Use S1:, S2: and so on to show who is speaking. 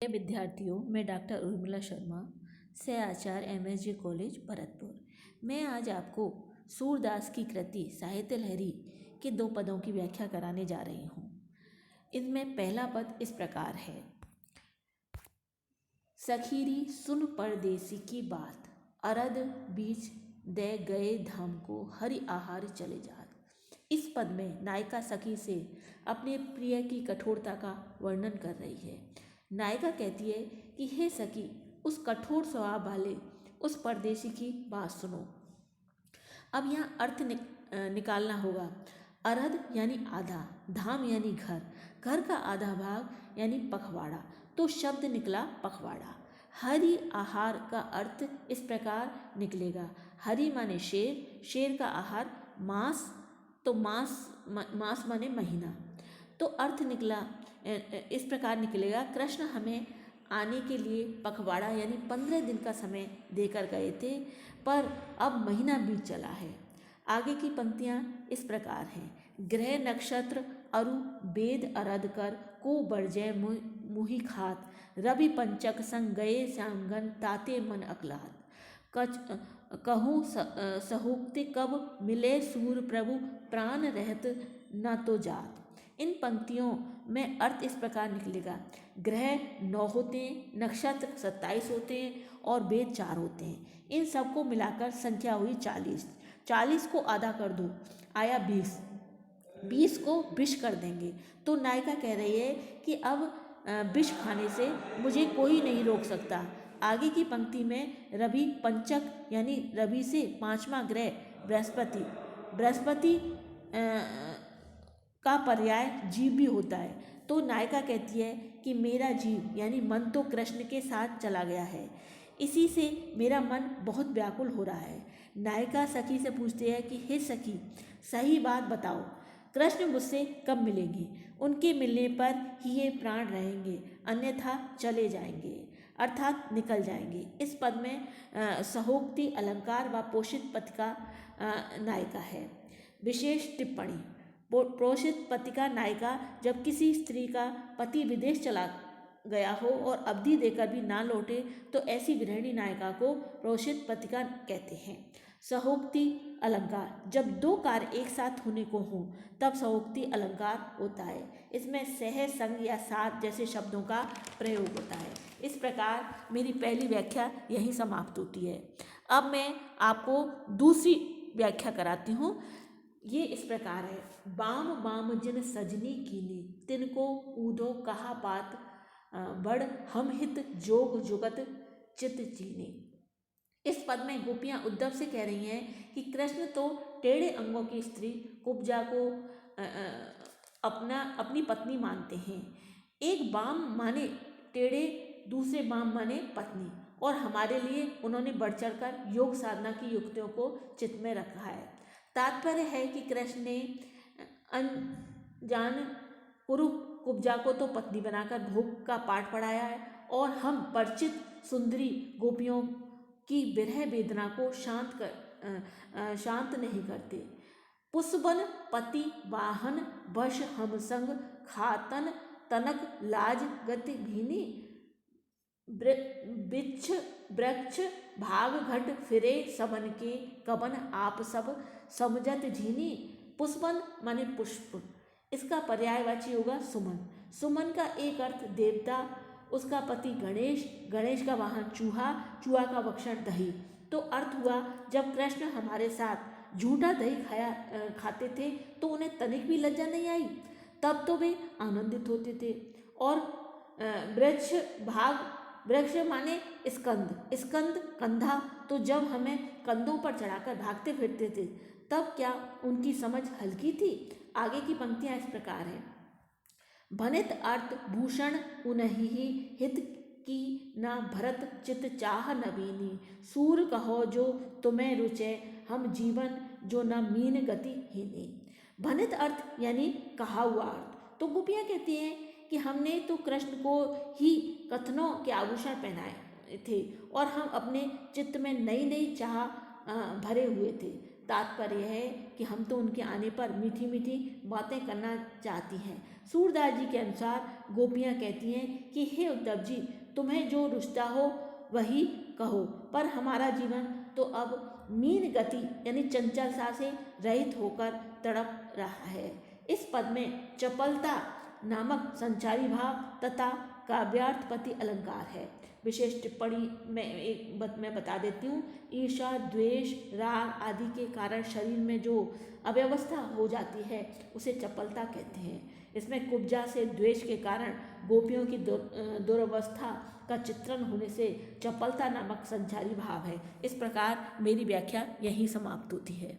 S1: विद्यार्थियों, मैं डॉक्टर उर्मिला शर्मा सह आचार्य एमएसजी कॉलेज भरतपुर। मैं आज आपको सूरदास की कृति साहित्य लहरी के 2 पदों की व्याख्या कराने जा रही हूँ। इनमें पहला पद इस प्रकार है। सखीरी सुन परदेसी की बात, अरद बीच दे गए धाम को हरि आहार चले जात। इस पद में नायिका सखी से अपने प्रिय की कठोरता का वर्णन कर रही है। नायिका कहती है कि हे सखी, उस कठोर स्वभाव वाले उस परदेसी की बात सुनो। अब यहाँ अर्थ निकालना होगा। अरध यानी आधा, धाम यानी घर, घर का आधा भाग यानी पखवाड़ा, तो शब्द निकला पखवाड़ा। हरि आहार का अर्थ इस प्रकार निकलेगा। हरि माने शेर, शेर का आहार मांस, तो मांस माने महीना। तो अर्थ निकला इस प्रकार निकलेगा। कृष्ण हमें आने के लिए पखवाड़ा यानी 15 दिन का समय देकर गए थे, पर अब महीना बीत चला है। आगे की पंक्तियाँ इस प्रकार हैं। ग्रह नक्षत्र अरु वेद अरद कर को बरजय मुहि खात, रवि पंचक संग गए श्यामगन ताते मन अकलात। कहूँ सहोक्ति कब मिले सूर प्रभु, प्राण रहत न तो जात। इन पंक्तियों में अर्थ इस प्रकार निकलेगा। ग्रह 9 होते हैं, नक्षत्र 27 होते हैं और वेद 4 होते हैं। इन सबको मिलाकर संख्या हुई 40। 40 को आधा कर दो, आया 20। 20 को विष कर देंगे। तो नायिका कह रही है कि अब विष खाने से मुझे कोई नहीं रोक सकता। आगे की पंक्ति में रवि पंचक यानी रवि से 5वां ग्रह बृहस्पति, बृहस्पति का पर्याय जीव भी होता है। तो नायिका कहती है कि मेरा जीव यानी मन तो कृष्ण के साथ चला गया है, इसी से मेरा मन बहुत व्याकुल हो रहा है। नायिका सखी से पूछती है कि हे सखी, सही बात बताओ, कृष्ण मुझसे कब मिलेंगे? उनके मिलने पर ही ये प्राण रहेंगे, अन्यथा चले जाएंगे, अर्थात निकल जाएंगे। इस पद में सहोक्ति अलंकार व पोषित पति का नायिका है। विशेष टिप्पणी। पोषित पति का नायिका जब किसी स्त्री का पति विदेश चला गया हो और अवधि देकर भी ना लौटे, तो ऐसी गृहिणी नायिका को पोषित पति का कहते हैं। सहोक्ति अलंकार, जब 2 कार्य एक साथ होने को हों तब सहोक्ति अलंकार होता है। इसमें सह, संग या साथ जैसे शब्दों का प्रयोग होता है। इस प्रकार मेरी पहली व्याख्या यहीं समाप्त होती है। अब मैं आपको दूसरी व्याख्या कराती हूँ। ये इस प्रकार है। बाम बाम जिन सजनी कीनी, तिनको ऊधो कहा बात, बड़ हम हित जोग जुगत चित चीनी। इस पद में गोपियाँ उद्धव से कह रही हैं कि कृष्ण तो टेढ़े अंगों की स्त्री कुब्जा को अपनी पत्नी मानते हैं। एक बाम माने टेढ़े, दूसरे बाम माने पत्नी, और हमारे लिए उन्होंने बढ़ चढ़कर योग साधना की युक्तियों को चित्त में रखा है। तात्पर्य है कि कृष्ण ने अनजान कुब्जा को तो पत्नी बनाकर भोग का पाठ पढ़ाया है, और हम परिचित सुंदरी गोपियों की विरह वेदना को शांत नहीं करते। पुष्पन पति वाहन वश हम संग, खातन तनक लाज गति भीनी, वृक्ष भाग घट फिरे सबन के, कबन आप सब समझत झीनी। पुष्पन माने पुष्प, इसका पर्यायवाची होगा सुमन। सुमन का एक अर्थ देवता, उसका पति गणेश, गणेश का वाहन चूहा, चूहा का भक्षण दही। तो अर्थ हुआ, जब कृष्ण हमारे साथ झूठा दही खाते थे तो उन्हें तनिक भी लज्जा नहीं आई, तब तो वे आनंदित होते थे। और वृक्ष माने स्कंद, स्कंद कंधा, तो जब हमें कंधों पर चढ़ाकर भागते फिरते थे तब क्या उनकी समझ हल्की थी? आगे की पंक्तियां इस प्रकार हैं। भनित अर्थ भूषण उनहि हित की, ना भरत चित चाह नवीनी, सूर कहो जो तुम्हें रुचे, हम जीवन जो न मीन गति हीनी। भनित अर्थ यानी कहा हुआ अर्थ। तो गोपियाँ कहती हैं कि हमने तो कृष्ण को ही कथनों के आभूषण पहनाए थे और हम अपने चित्त में नई नई चाह भरे हुए थे, तात्पर्य है कि हम तो उनके आने पर मीठी मीठी बातें करना चाहती हैं। सूरदास जी के अनुसार गोपियाँ कहती हैं कि हे उद्धव जी, तुम्हें जो रुचता हो वही कहो, पर हमारा जीवन तो अब मीन गति यानी चंचलता से रहित होकर तड़प रहा है। इस पद में चपलता नामक संचारी भाव तथा काव्यार्थपति अलंकार है। विशेष टिप्पणी में एक बात मैं बता देती हूँ। ईर्ष्या, द्वेष, राग आदि के कारण शरीर में जो अव्यवस्था हो जाती है उसे चपलता कहते हैं। इसमें कुब्जा से द्वेष के कारण गोपियों की दुरवस्था का चित्रण होने से चपलता नामक संचारी भाव है। इस प्रकार मेरी व्याख्या यहीं समाप्त होती है।